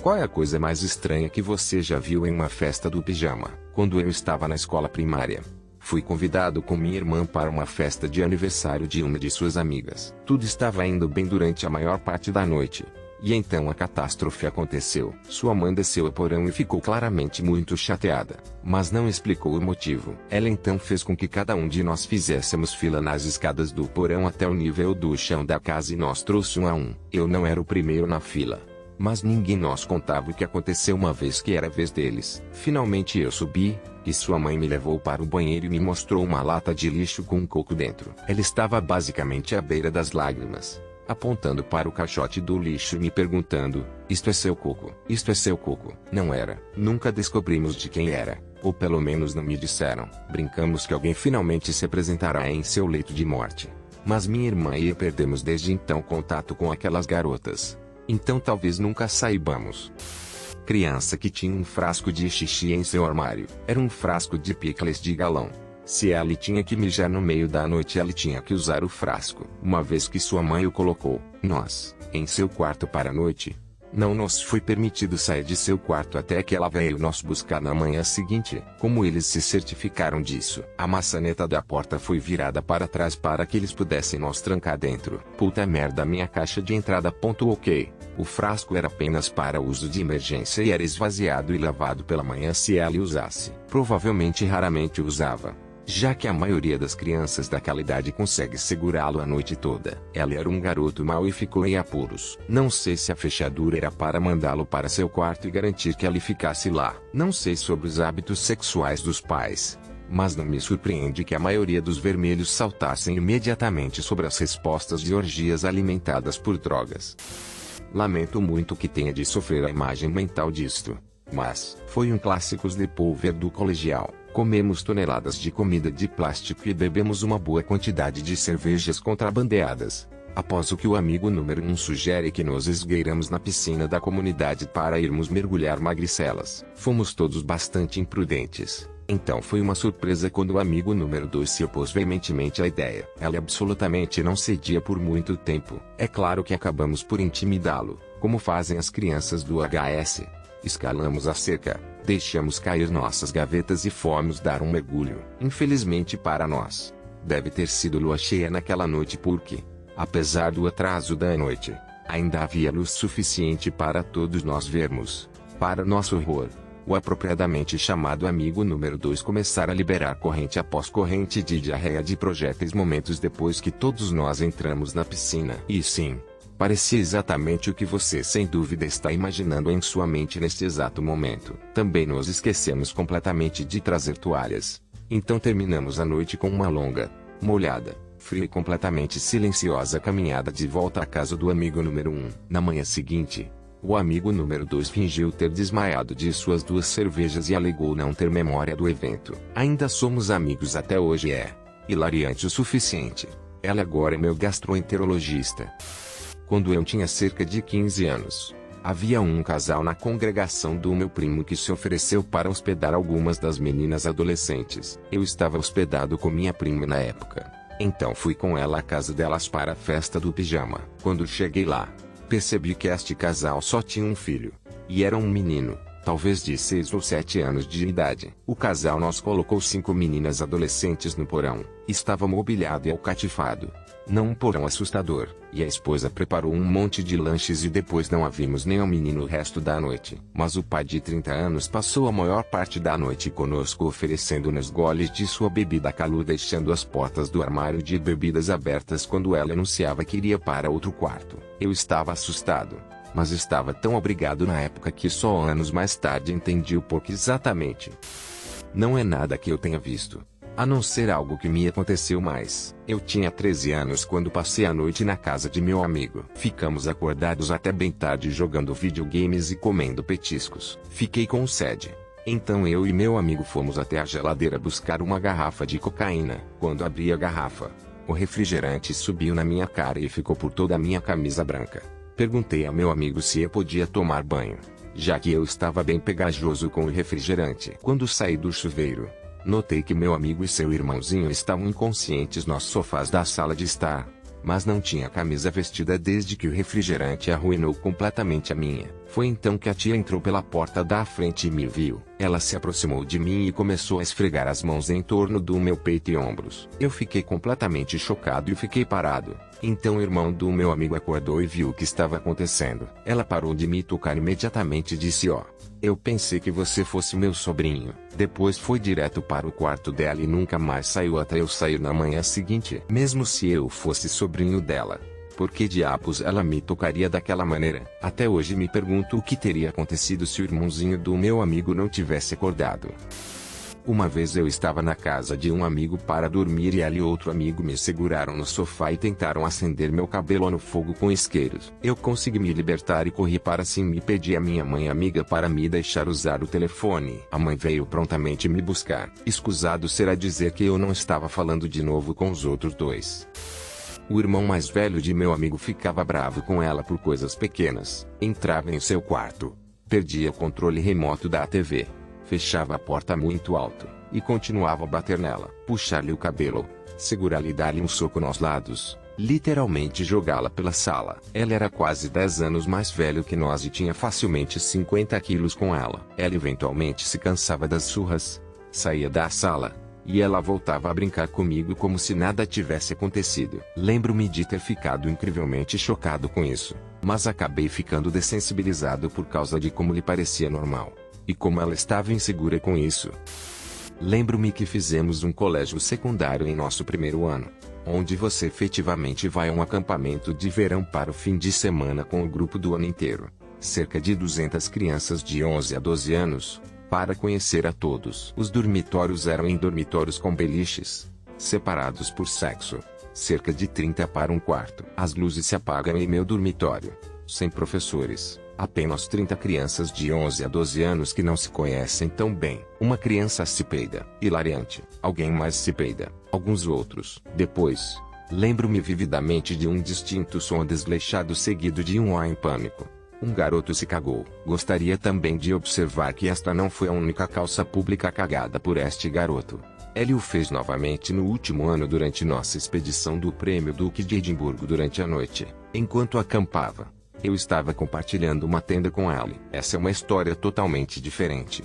Qual é a coisa mais estranha que você já viu em uma festa do pijama? Quando eu estava na escola primária, fui convidado com minha irmã para uma festa de aniversário de uma de suas amigas. Tudo estava indo bem durante a maior parte da noite. E então a catástrofe aconteceu. Sua mãe desceu ao porão e ficou claramente muito chateada, mas não explicou o motivo. Ela então fez com que cada um de nós fizéssemos fila nas escadas do porão até o nível do chão da casa e nós trouxe um a um. Eu não era o primeiro na fila, mas ninguém nos contava o que aconteceu uma vez que era a vez deles. Finalmente eu subi, e sua mãe me levou para o banheiro e me mostrou uma lata de lixo com um coco dentro. Ela estava basicamente à beira das lágrimas, apontando para o caixote do lixo e me perguntando: "Isto é seu coco? Isto é seu coco?" Não era. Nunca descobrimos de quem era, ou pelo menos não me disseram. Brincamos que alguém finalmente se apresentará em seu leito de morte. Mas minha irmã e eu perdemos desde então contato com aquelas garotas. Então talvez nunca saibamos. Criança que tinha um frasco de xixi em seu armário. Era um frasco de picles de galão. Se ela tinha que mijar no meio da noite, ela tinha que usar o frasco. Uma vez que sua mãe o colocou, em seu quarto para a noite, não nos foi permitido sair de seu quarto até que ela veio nos buscar na manhã seguinte. Como eles se certificaram disso? A maçaneta da porta foi virada para trás para que eles pudessem nos trancar dentro. Puta merda, minha caixa de entrada. Ok. O frasco era apenas para uso de emergência e era esvaziado e lavado pela manhã se ela usasse. Provavelmente raramente usava, já que a maioria das crianças daquela idade consegue segurá-lo a noite toda. Ela era um garoto mau e ficou em apuros. Não sei se a fechadura era para mandá-lo para seu quarto e garantir que ele ficasse lá. Não sei sobre os hábitos sexuais dos pais, mas não me surpreende que a maioria dos vermelhos saltassem imediatamente sobre as respostas de orgias alimentadas por drogas. Lamento muito que tenha de sofrer a imagem mental disto, mas foi um clássico sleepover do colegial. Comemos toneladas de comida de plástico e bebemos uma boa quantidade de cervejas contrabandeadas. Após o que o amigo número 1 sugere que nos esgueiramos na piscina da comunidade para irmos mergulhar magricelas. Fomos todos bastante imprudentes. Então foi uma surpresa quando o amigo número 2 se opôs veementemente à ideia. Ela absolutamente não cedia por muito tempo. É claro que acabamos por intimidá-lo, como fazem as crianças do HS. Escalamos a cerca, deixamos cair nossas gavetas e fomos dar um mergulho. Infelizmente para nós, deve ter sido lua cheia naquela noite porque, apesar do atraso da noite, ainda havia luz suficiente para todos nós vermos. Para nosso horror, o apropriadamente chamado amigo número 2 começar a liberar corrente após corrente de diarreia de projéteis momentos depois que todos nós entramos na piscina. E sim, parecia exatamente o que você sem dúvida está imaginando em sua mente neste exato momento. Também nos esquecemos completamente de trazer toalhas. Então terminamos a noite com uma longa, molhada, fria e completamente silenciosa caminhada de volta à casa do amigo número 1. Na manhã seguinte, o amigo número 2 fingiu ter desmaiado de suas 2 cervejas e alegou não ter memória do evento. Ainda somos amigos até hoje. É hilariante o suficiente. Ela agora é meu gastroenterologista. Quando eu tinha cerca de 15 anos, havia um casal na congregação do meu primo que se ofereceu para hospedar algumas das meninas adolescentes. Eu estava hospedado com minha prima na época, então fui com ela à casa delas para a festa do pijama. Quando cheguei lá, percebi que este casal só tinha um filho, e era um menino, talvez de 6 ou 7 anos de idade. O casal nos colocou 5 meninas adolescentes no porão. Estava mobiliado e alcatifado, não um porão assustador, e a esposa preparou um monte de lanches e depois não a vimos nem ao menino o resto da noite. Mas o pai de 30 anos passou a maior parte da noite conosco oferecendo-nos goles de sua bebida Kahlua, deixando as portas do armário de bebidas abertas quando ela anunciava que iria para outro quarto. Eu estava assustado, mas estava tão obrigado na época que só anos mais tarde entendi o porquê exatamente. Não é nada que eu tenha visto, a não ser algo que me aconteceu mais. Eu tinha 13 anos quando passei a noite na casa de meu amigo. Ficamos acordados até bem tarde jogando videogames e comendo petiscos. Fiquei com sede. Então eu e meu amigo fomos até a geladeira buscar uma garrafa de cocaína. Quando abri a garrafa, o refrigerante subiu na minha cara e ficou por toda a minha camisa branca. Perguntei a meu amigo se eu podia tomar banho, já que eu estava bem pegajoso com o refrigerante. Quando saí do chuveiro, notei que meu amigo e seu irmãozinho estavam inconscientes nos sofás da sala de estar, mas não tinha camisa vestida desde que o refrigerante arruinou completamente a minha. Foi então que a tia entrou pela porta da frente e me viu. Ela se aproximou de mim e começou a esfregar as mãos em torno do meu peito e ombros. Eu fiquei completamente chocado e fiquei parado. Então o irmão do meu amigo acordou e viu o que estava acontecendo. Ela parou de me tocar imediatamente e disse: "Ó, eu pensei que você fosse meu sobrinho." Depois foi direto para o quarto dela e nunca mais saiu até eu sair na manhã seguinte. Mesmo se eu fosse sobrinho dela, por que diabos ela me tocaria daquela maneira? Até hoje me pergunto o que teria acontecido se o irmãozinho do meu amigo não tivesse acordado. Uma vez eu estava na casa de um amigo para dormir e ela e outro amigo me seguraram no sofá e tentaram acender meu cabelo no fogo com isqueiros. Eu consegui me libertar e corri para cima e pedi à minha mãe amiga para me deixar usar o telefone. A mãe veio prontamente me buscar. Escusado será dizer que eu não estava falando de novo com os outros dois. O irmão mais velho de meu amigo ficava bravo com ela por coisas pequenas. Entrava em seu quarto, perdia o controle remoto da TV, fechava a porta muito alto, e continuava a bater nela, puxar-lhe o cabelo, segurá-la e dar-lhe um soco nos lados, literalmente jogá-la pela sala. Ela era quase 10 anos mais velho que nós e tinha facilmente 50 quilos com ela. Ela eventualmente se cansava das surras, saía da sala, e ela voltava a brincar comigo como se nada tivesse acontecido. Lembro-me de ter ficado incrivelmente chocado com isso, mas acabei ficando dessensibilizado por causa de como lhe parecia normal, e como ela estava insegura com isso. Lembro-me que fizemos um colégio secundário em nosso primeiro ano, onde você efetivamente vai a um acampamento de verão para o fim de semana com o grupo do ano inteiro, cerca de 200 crianças de 11 a 12 anos, para conhecer a todos. Os dormitórios eram em dormitórios com beliches, separados por sexo, cerca de 30 para um quarto. As luzes se apagam em meu dormitório, sem professores, apenas 30 crianças de 11 a 12 anos que não se conhecem tão bem. Uma criança se peida, hilariante, alguém mais se peida, alguns outros. Depois, lembro-me vividamente de um distinto som desleixado seguido de um "ó" em pânico. Um garoto se cagou. Gostaria também de observar que esta não foi a única calça pública cagada por este garoto. Ele o fez novamente no último ano durante nossa expedição do Prêmio Duque de Edimburgo durante a noite. Enquanto acampava, eu estava compartilhando uma tenda com ele. Essa é uma história totalmente diferente.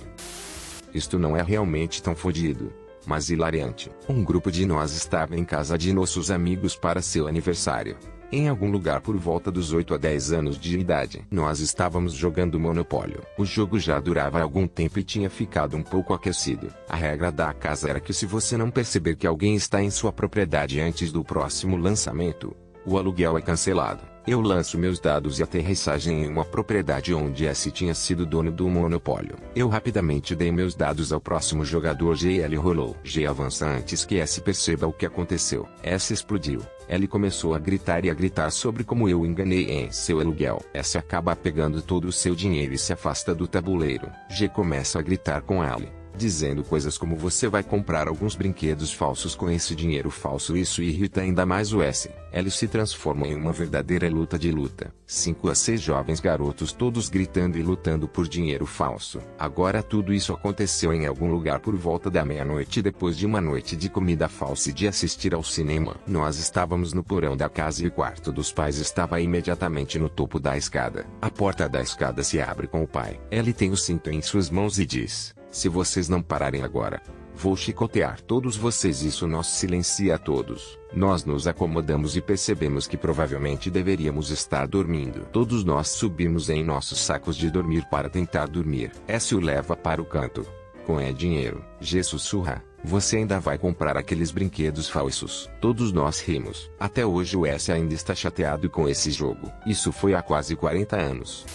Isto não é realmente tão fodido, mas hilariante. Um grupo de nós estava em casa de nossos amigos para seu aniversário, em algum lugar por volta dos 8 a 10 anos de idade. Nós estávamos jogando Monopólio. O jogo já durava algum tempo e tinha ficado um pouco aquecido. A regra da casa era que se você não perceber que alguém está em sua propriedade antes do próximo lançamento, o aluguel é cancelado. Eu lanço meus dados e aterrissagem em uma propriedade onde S tinha sido dono do monopólio. Eu rapidamente dei meus dados ao próximo jogador G e ele rolou. G avança antes que S perceba o que aconteceu. S explodiu. Ele começou a gritar sobre como eu enganei em seu aluguel. S acaba pegando todo o seu dinheiro e se afasta do tabuleiro. G começa a gritar com ele, dizendo coisas como: "Você vai comprar alguns brinquedos falsos com esse dinheiro falso." Isso irrita ainda mais o S. Ele se transforma em uma verdadeira luta de luta. 5 a 6 jovens garotos todos gritando e lutando por dinheiro falso. Agora tudo isso aconteceu em algum lugar por volta da meia-noite depois de uma noite de comida falsa e de assistir ao cinema. Nós estávamos no porão da casa e o quarto dos pais estava imediatamente no topo da escada. A porta da escada se abre com o pai. Ele tem o cinto em suas mãos e diz: "Se vocês não pararem agora, vou chicotear todos vocês." Isso nos silencia a todos. Nós nos acomodamos e percebemos que provavelmente deveríamos estar dormindo. Todos nós subimos em nossos sacos de dormir para tentar dormir. S o leva para o canto. Com dinheiro. G sussurra: "Você ainda vai comprar aqueles brinquedos falsos?" Todos nós rimos. Até hoje o S ainda está chateado com esse jogo. Isso foi há quase 40 anos.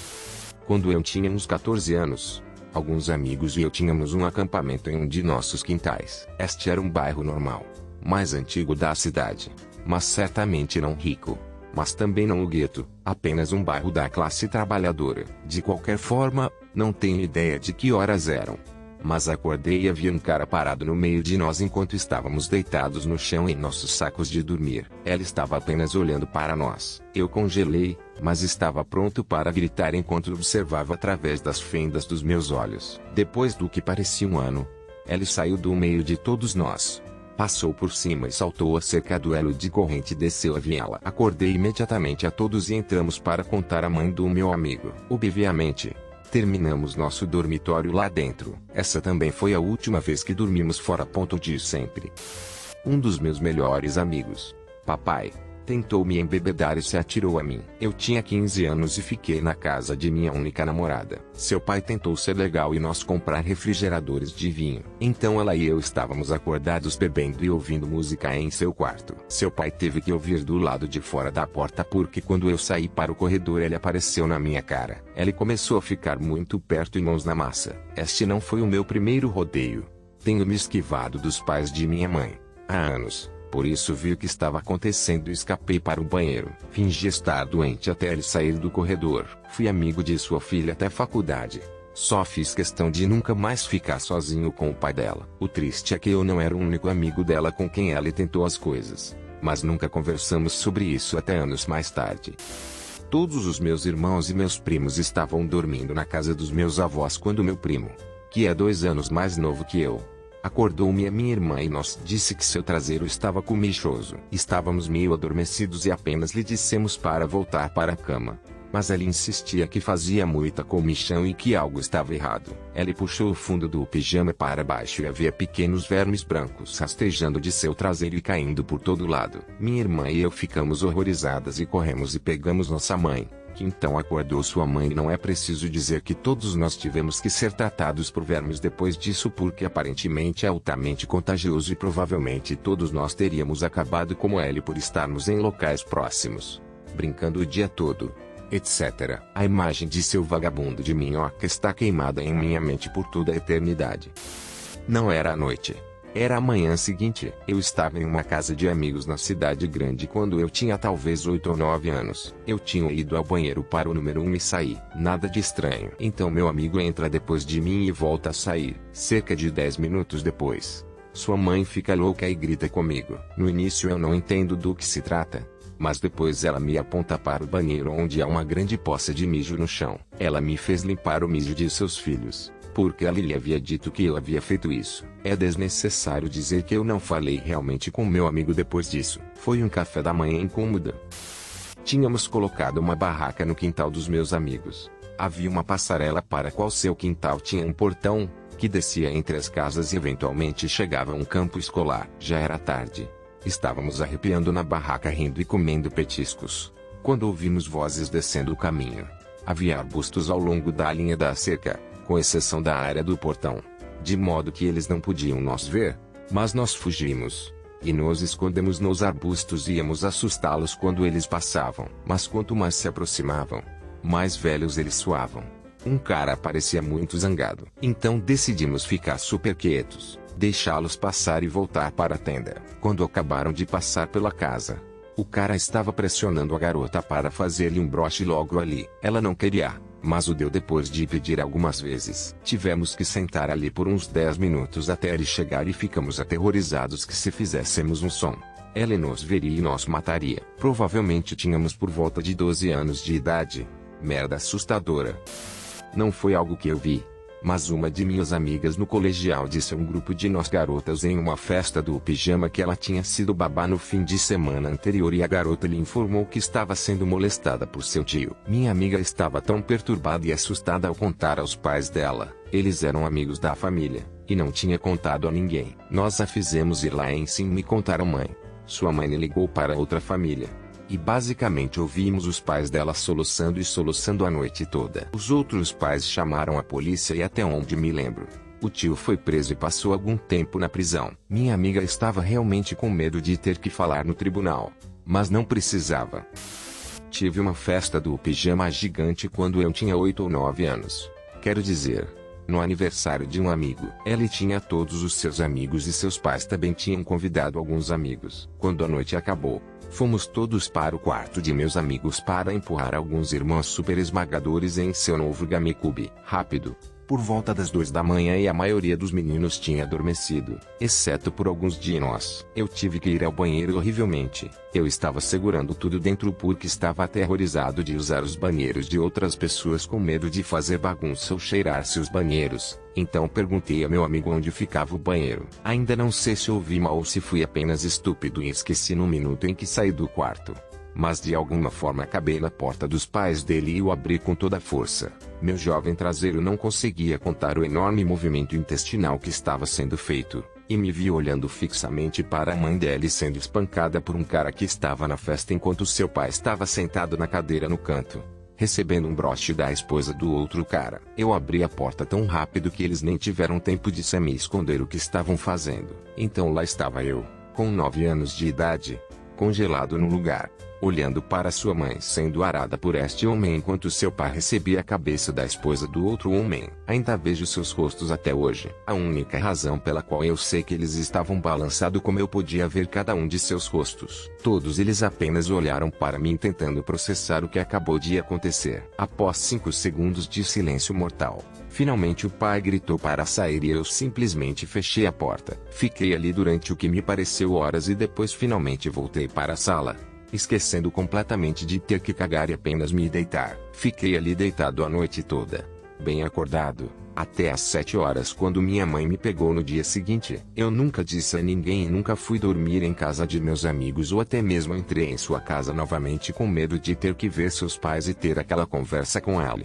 Quando eu tinha uns 14 anos, alguns amigos e eu tínhamos um acampamento em um de nossos quintais. Este era um bairro normal, mais antigo da cidade, mas certamente não rico, mas também não o gueto, apenas um bairro da classe trabalhadora. De qualquer forma, não tenho ideia de que horas eram, mas acordei e havia um cara parado no meio de nós enquanto estávamos deitados no chão em nossos sacos de dormir. Ele estava apenas olhando para nós. Eu congelei, mas estava pronto para gritar enquanto observava através das fendas dos meus olhos. Depois do que parecia um ano, ele saiu do meio de todos nós, Passou por cima e saltou a cerca do elo de corrente e desceu a viela. Acordei imediatamente a todos e entramos para contar à mãe do meu amigo. Obviamente, terminamos nosso dormitório lá dentro. Essa também foi a última vez que dormimos fora. De sempre. Um dos meus melhores amigos, papai, tentou me embebedar e se atirou a mim. Eu tinha 15 anos e fiquei na casa de minha única namorada. Seu pai tentou ser legal e nós comprar refrigeradores de vinho. Então ela e eu estávamos acordados bebendo e ouvindo música em seu quarto. Seu pai teve que ouvir do lado de fora da porta porque quando eu saí para o corredor ele apareceu na minha cara. Ele começou a ficar muito perto e mãos na massa. Este não foi o meu primeiro rodeio. Tenho me esquivado dos pais de minha mãe há anos. Por isso vi o que estava acontecendo e escapei para o banheiro. Fingi estar doente até ele sair do corredor. Fui amigo de sua filha até a faculdade. Só fiz questão de nunca mais ficar sozinho com o pai dela. O triste é que eu não era o único amigo dela com quem ela tentou as coisas. Mas nunca conversamos sobre isso até anos mais tarde. Todos os meus irmãos e meus primos estavam dormindo na casa dos meus avós quando meu primo, que é 2 anos mais novo que eu, acordou-me a minha irmã e nos disse que seu traseiro estava comichoso. Estávamos meio adormecidos e apenas lhe dissemos para voltar para a cama. Mas ela insistia que fazia muita comichão e que algo estava errado. Ela puxou o fundo do pijama para baixo e havia pequenos vermes brancos rastejando de seu traseiro e caindo por todo lado. Minha irmã e eu ficamos horrorizadas e corremos e pegamos nossa mãe, que então acordou sua mãe. E não é preciso dizer que todos nós tivemos que ser tratados por vermes depois disso porque aparentemente é altamente contagioso e provavelmente todos nós teríamos acabado como ele por estarmos em locais próximos, brincando o dia todo, etc. A imagem de seu vagabundo de minhoca está queimada em minha mente por toda a eternidade. Não era a noite. Era a manhã seguinte. Eu estava em uma casa de amigos na cidade grande quando eu tinha talvez 8 ou 9 anos. Eu tinha ido ao banheiro para o número 1 e saí. Nada de estranho. Então meu amigo entra depois de mim e volta a sair. Cerca de 10 minutos depois, sua mãe fica louca e grita comigo. No início eu não entendo do que se trata, mas depois ela me aponta para o banheiro onde há uma grande poça de mijo no chão. Ela me fez limpar o mijo de seus filhos, porque ela lhe havia dito que eu havia feito isso. É desnecessário dizer que eu não falei realmente com meu amigo depois disso. Foi um café da manhã incômodo. Tínhamos colocado uma barraca no quintal dos meus amigos. Havia uma passarela para a qual seu quintal tinha um portão, que descia entre as casas e eventualmente chegava a um campo escolar. Já era tarde. Estávamos arrepiando na barraca rindo e comendo petiscos, quando ouvimos vozes descendo o caminho. Havia arbustos ao longo da linha da cerca, com exceção da área do portão, de modo que eles não podiam nos ver, mas nós fugimos, e nos escondemos nos arbustos e íamos assustá-los quando eles passavam. Mas quanto mais se aproximavam, mais velhos eles soavam. Um cara parecia muito zangado. Então decidimos ficar super quietos, deixá-los passar e voltar para a tenda. Quando acabaram de passar pela casa, o cara estava pressionando a garota para fazer-lhe um broche logo ali. Ela não queria, mas o deu depois de pedir algumas vezes. Tivemos que sentar ali por uns 10 minutos até ele chegar e ficamos aterrorizados que se fizéssemos um som, ela nos veria e nos mataria. Provavelmente tínhamos por volta de 12 anos de idade. Merda assustadora. Não foi algo que eu vi, mas uma de minhas amigas no colegial disse a um grupo de nós garotas em uma festa do pijama que ela tinha sido babá no fim de semana anterior e a garota lhe informou que estava sendo molestada por seu tio. Minha amiga estava tão perturbada e assustada ao contar aos pais dela. Eles eram amigos da família, e não tinha contado a ninguém. Nós a fizemos ir lá em cima e contar à mãe. Sua mãe ligou para outra família. E basicamente ouvimos os pais dela soluçando e soluçando a noite toda. Os outros pais chamaram a polícia e até onde me lembro, o tio foi preso e passou algum tempo na prisão. Minha amiga estava realmente com medo de ter que falar no tribunal, mas não precisava. Tive uma festa do pijama gigante quando eu tinha 8 ou 9 anos. Quero dizer, no aniversário de um amigo. Ela tinha todos os seus amigos e seus pais também tinham convidado alguns amigos. Quando a noite acabou, fomos todos para o quarto de meus amigos para empurrar alguns irmãos super esmagadores em seu novo GameCube. Rápido, por volta das 2 da manhã e a maioria dos meninos tinha adormecido, exceto por alguns de nós. Eu tive que ir ao banheiro horrivelmente. Eu estava segurando tudo dentro porque estava aterrorizado de usar os banheiros de outras pessoas com medo de fazer bagunça ou cheirar-se os banheiros. Então perguntei a meu amigo onde ficava o banheiro. Ainda não sei se ouvi mal ou se fui apenas estúpido e esqueci no minuto em que saí do quarto. Mas de alguma forma acabei na porta dos pais dele e o abri com toda a força. Meu jovem traseiro não conseguia contar o enorme movimento intestinal que estava sendo feito, e me vi olhando fixamente para a mãe dele sendo espancada por um cara que estava na festa enquanto seu pai estava sentado na cadeira no canto, recebendo um broche da esposa do outro cara. Eu abri a porta tão rápido que eles nem tiveram tempo de se me esconder o que estavam fazendo. Então lá estava eu, com 9 anos de idade, congelado no lugar, olhando para sua mãe sendo arada por este homem enquanto seu pai recebia a cabeça da esposa do outro homem. Ainda vejo seus rostos até hoje. A única razão pela qual eu sei que eles estavam balançados como eu podia ver cada um de seus rostos. Todos eles apenas olharam para mim tentando processar o que acabou de acontecer. Após 5 segundos de silêncio mortal, finalmente o pai gritou para sair e eu simplesmente fechei a porta. Fiquei ali durante o que me pareceu horas e depois finalmente voltei para a sala, esquecendo completamente de ter que cagar e apenas me deitar. Fiquei ali deitado a noite toda, bem acordado, até às 7 horas quando minha mãe me pegou no dia seguinte. Eu nunca disse a ninguém e nunca fui dormir em casa de meus amigos ou até mesmo entrei em sua casa novamente com medo de ter que ver seus pais e ter aquela conversa com ela.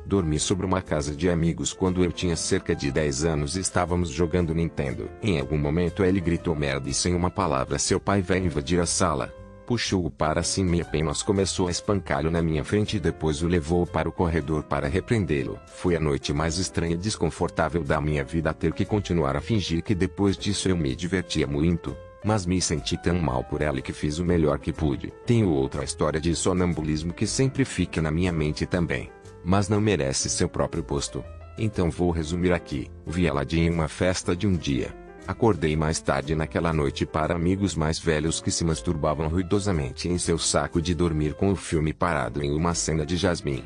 Dormi sobre uma casa de amigos quando eu tinha cerca de 10 anos e estávamos jogando Nintendo. Em algum momento ele gritou merda e sem uma palavra seu pai veio invadir a sala. Puxou-o para cima e apenas começou a espancá-lo na minha frente e depois o levou para o corredor para repreendê-lo. Foi a noite mais estranha e desconfortável da minha vida a ter que continuar a fingir que depois disso eu me divertia muito, mas me senti tão mal por ela que fiz o melhor que pude. Tenho outra história de sonambulismo que sempre fica na minha mente também, mas não merece seu próprio posto. Então vou resumir aqui. Vi ela em uma festa de um dia. Acordei mais tarde naquela noite para amigos mais velhos que se masturbavam ruidosamente em seu saco de dormir com o filme parado em uma cena de Jasmine.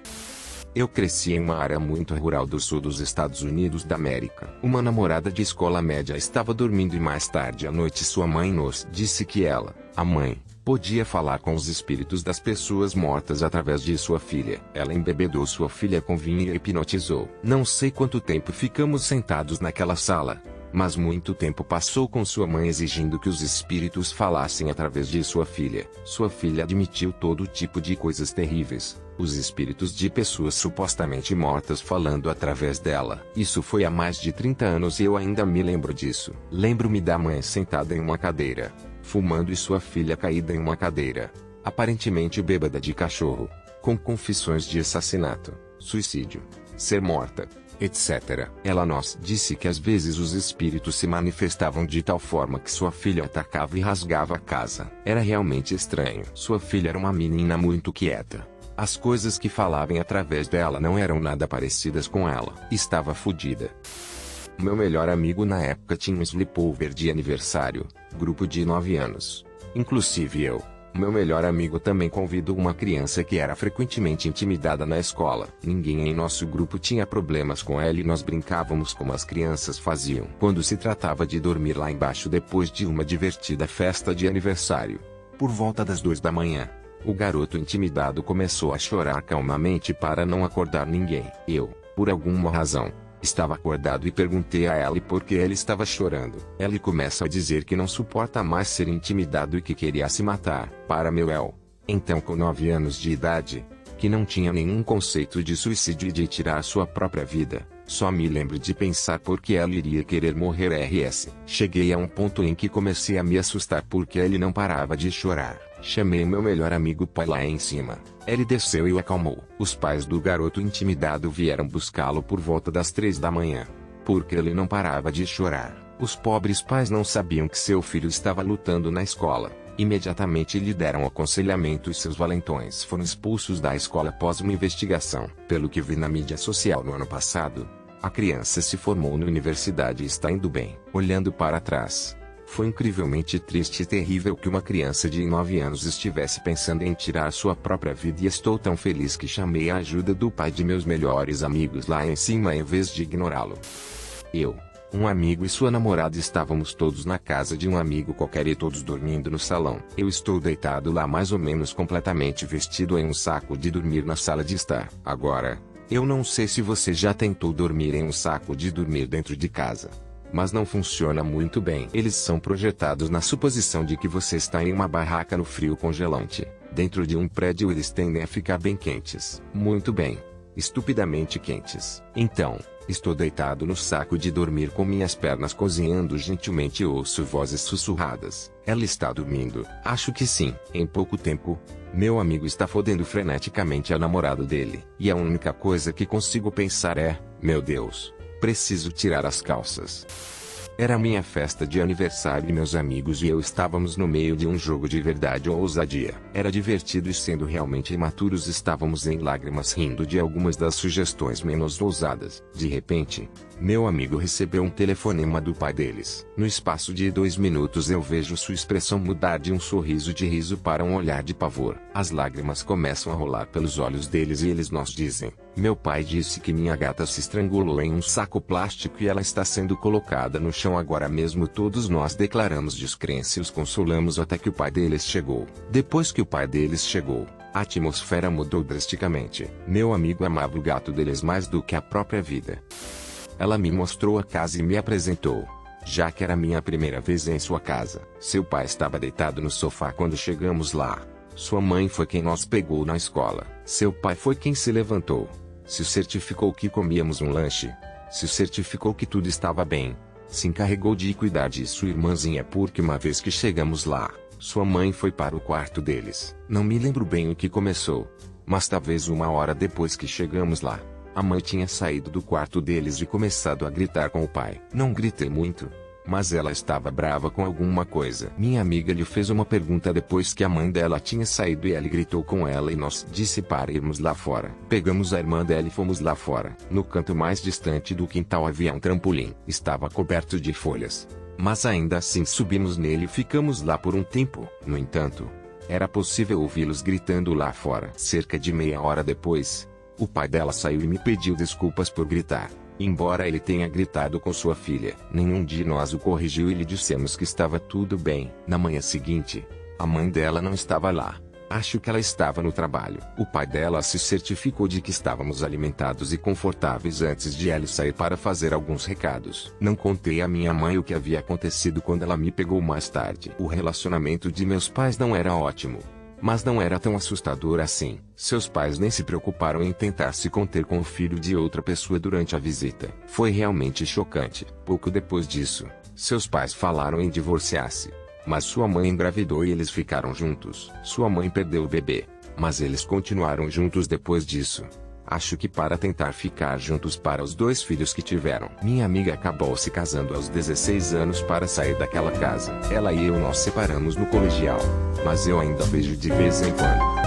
Eu cresci em uma área muito rural do sul dos Estados Unidos da América. Uma namorada de escola média estava dormindo e mais tarde à noite sua mãe nos disse que ela, a mãe, podia falar com os espíritos das pessoas mortas através de sua filha. Ela embebedou sua filha com vinho e a hipnotizou. Não sei quanto tempo ficamos sentados naquela sala, mas muito tempo passou com sua mãe exigindo que os espíritos falassem através de sua filha. Sua filha admitiu todo tipo de coisas terríveis, os espíritos de pessoas supostamente mortas falando através dela. Isso foi há mais de 30 anos e eu ainda me lembro disso. Lembro-me da mãe sentada em uma cadeira, fumando e sua filha caída em uma cadeira, aparentemente bêbada de cachorro, com confissões de assassinato, suicídio, ser morta, etc. Ela nos disse que às vezes os espíritos se manifestavam de tal forma que sua filha atacava e rasgava a casa. Era realmente estranho. Sua filha era uma menina muito quieta. As coisas que falavam através dela não eram nada parecidas com ela. Estava fodida. Meu melhor amigo na época tinha um sleepover de aniversário, grupo de 9 anos. Inclusive eu. Meu melhor amigo também convidou uma criança que era frequentemente intimidada na escola. Ninguém em nosso grupo tinha problemas com ela e nós brincávamos como as crianças faziam. Quando se tratava de dormir lá embaixo depois de uma divertida festa de aniversário, por volta das 2 da manhã, o garoto intimidado começou a chorar calmamente para não acordar ninguém. Eu, por alguma razão, estava acordado e perguntei a ela por que ele estava chorando. Ela começa a dizer que não suporta mais ser intimidado e que queria se matar. Para meu eu, então com 9 anos de idade, que não tinha nenhum conceito de suicídio e de tirar sua própria vida, só me lembro de pensar por que ela iria querer morrer. Cheguei a um ponto em que comecei a me assustar porque ele não parava de chorar. Chamei meu melhor amigo pai lá em cima. Ele desceu e o acalmou. Os pais do garoto intimidado vieram buscá-lo por volta das 3 da manhã, porque ele não parava de chorar. Os pobres pais não sabiam que seu filho estava lutando na escola. Imediatamente lhe deram aconselhamento e seus valentões foram expulsos da escola após uma investigação. Pelo que vi na mídia social no ano passado, a criança se formou na universidade e está indo bem. Olhando para trás, Foi incrivelmente triste e terrível que uma criança de 9 anos estivesse pensando em tirar sua própria vida, e estou tão feliz que chamei a ajuda do pai de meus melhores amigos lá em cima em vez de ignorá-lo. Eu, um amigo e sua namorada estávamos todos na casa de um amigo qualquer e todos dormindo no salão. Eu estou deitado lá mais ou menos completamente vestido em um saco de dormir na sala de estar. Agora, eu não sei se você já tentou dormir em um saco de dormir dentro de casa, mas não funciona muito bem. Eles são projetados na suposição de que você está em uma barraca no frio congelante. Dentro de um prédio eles tendem a ficar bem quentes. Muito bem. Estupidamente quentes. Então, estou deitado no saco de dormir com minhas pernas cozinhando gentilmente e ouço vozes sussurradas. Ela está dormindo? Acho que sim. Em pouco tempo, meu amigo está fodendo freneticamente a namorada dele. E a única coisa que consigo pensar é, meu Deus, preciso tirar as calças. Era minha festa de aniversário e meus amigos e eu estávamos no meio de um jogo de verdade ou ousadia. Era divertido e sendo realmente imaturos estávamos em lágrimas rindo de algumas das sugestões menos ousadas. De repente, meu amigo recebeu um telefonema do pai deles. No espaço de 2 minutos eu vejo sua expressão mudar de um sorriso de riso para um olhar de pavor. As lágrimas começam a rolar pelos olhos deles e eles nos dizem: meu pai disse que minha gata se estrangulou em um saco plástico e ela está sendo colocada no chão agora mesmo. Todos nós declaramos descrença e os consolamos até que o pai deles chegou. Depois que o pai deles chegou, a atmosfera mudou drasticamente. Meu amigo amava o gato deles mais do que a própria vida. Ela me mostrou a casa e me apresentou, já que era minha primeira vez em sua casa. Seu pai estava deitado no sofá quando chegamos lá. Sua mãe foi quem nos pegou na escola. Seu pai foi quem se levantou, se certificou que comíamos um lanche, se certificou que tudo estava bem, se encarregou de cuidar de sua irmãzinha porque uma vez que chegamos lá, sua mãe foi para o quarto deles. Não me lembro bem o que começou, mas talvez 1 hora depois que chegamos lá, a mãe tinha saído do quarto deles e começado a gritar com o pai. Não gritei muito, mas ela estava brava com alguma coisa. Minha amiga lhe fez uma pergunta depois que a mãe dela tinha saído e ela gritou com ela e nos disse para irmos lá fora. Pegamos a irmã dela e fomos lá fora. No canto mais distante do quintal havia um trampolim. Estava coberto de folhas, mas ainda assim subimos nele e ficamos lá por um tempo. No entanto, era possível ouvi-los gritando lá fora. Cerca de meia hora depois, o pai dela saiu e me pediu desculpas por gritar. Embora ele tenha gritado com sua filha, nenhum de nós o corrigiu e lhe dissemos que estava tudo bem. Na manhã seguinte, a mãe dela não estava lá. Acho que ela estava no trabalho. O pai dela se certificou de que estávamos alimentados e confortáveis antes de ela sair para fazer alguns recados. Não contei à minha mãe o que havia acontecido quando ela me pegou mais tarde. O relacionamento de meus pais não era ótimo, mas não era tão assustador assim. Seus pais nem se preocuparam em tentar se conter com o filho de outra pessoa durante a visita. Foi realmente chocante. Pouco depois disso, seus pais falaram em divorciar-se, mas sua mãe engravidou e eles ficaram juntos. Sua mãe perdeu o bebê, mas eles continuaram juntos depois disso. Acho que para tentar ficar juntos para os 2 filhos que tiveram. Minha amiga acabou se casando aos 16 anos para sair daquela casa. Ela e eu nos separamos no colegial, mas eu ainda vejo de vez em quando.